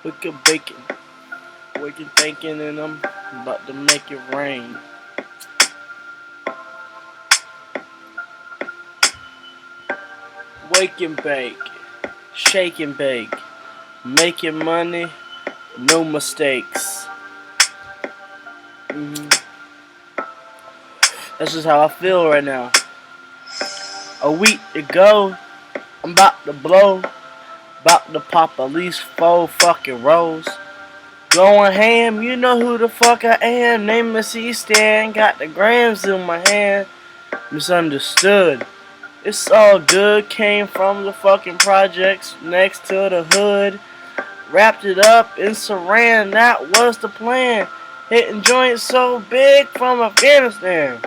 Wicked bacon, wicked thinking, and I'm about to make it rain. Wake and bake, shake and bake, making money, no mistakes. That's just how I feel right now. A week to go, I'm about to blow, about to pop at least 4 fucking rolls. Going ham, you know who the fuck I am. Name is C-Stand, got the grams in my hand. Misunderstood. It's all good, came from the fucking projects next to the hood. Wrapped it up in saran, that was the plan. Hitting joints so big from Afghanistan.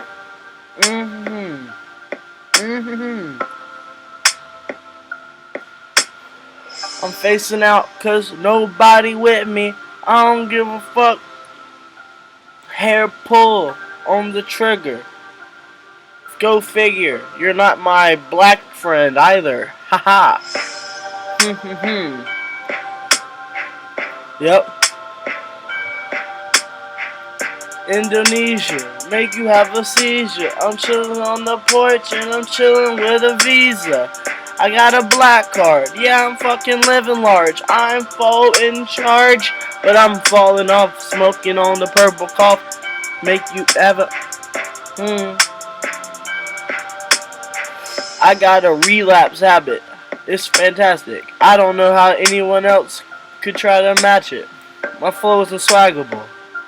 I'm facing out cause nobody with me. I don't give a fuck. Hair pull on the trigger. Go figure. You're not my black friend either. Haha. Yep. Indonesia, make you have a seizure. I'm chilling on the porch and I'm chilling with a visa. I got a black card, yeah, I'm fucking living large. I'm full in charge, but I'm falling off, smoking on the purple cough. Make you ever. I got a relapse habit. It's fantastic. I don't know how anyone else could try to match it. My flow is unswaggable.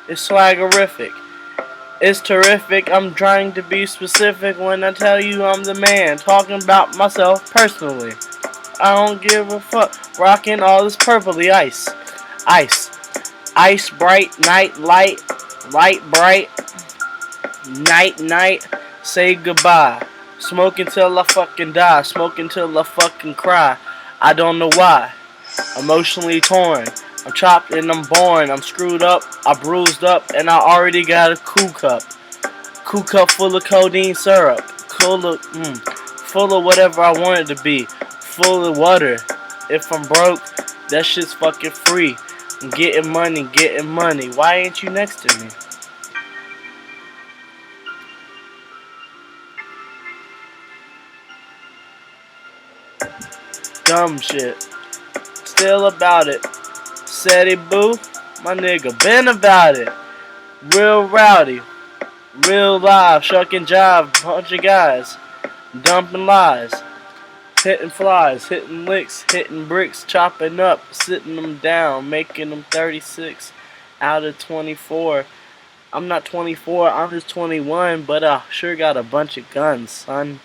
It's swaggerific. It's terrific. I'm trying to be specific when I tell you I'm the man. Talking about myself personally. I don't give a fuck. Rocking all this purpley ice. Ice. Ice bright. Night light. Light bright. Night night. Say goodbye. Smoking till I fucking die. Smoking till I fucking cry. I don't know why. Emotionally torn. I'm chopped and I'm born. I'm screwed up. I bruised up and I already got a cool cup. Cool cup full of codeine syrup. Full of whatever I want it to be. Full of water. If I'm broke, that shit's fucking free. I'm getting money, getting money. Why ain't you next to me? Dumb shit. Still about it. Said he boo, my nigga been about it. Real rowdy, real live, shuck and jive, bunch of guys, dumping lies, hitting flies, hitting licks, hitting bricks, chopping up, sitting them down, making them 36 out of 24. I'm not 24, I'm just 21, but I sure got a bunch of guns, son.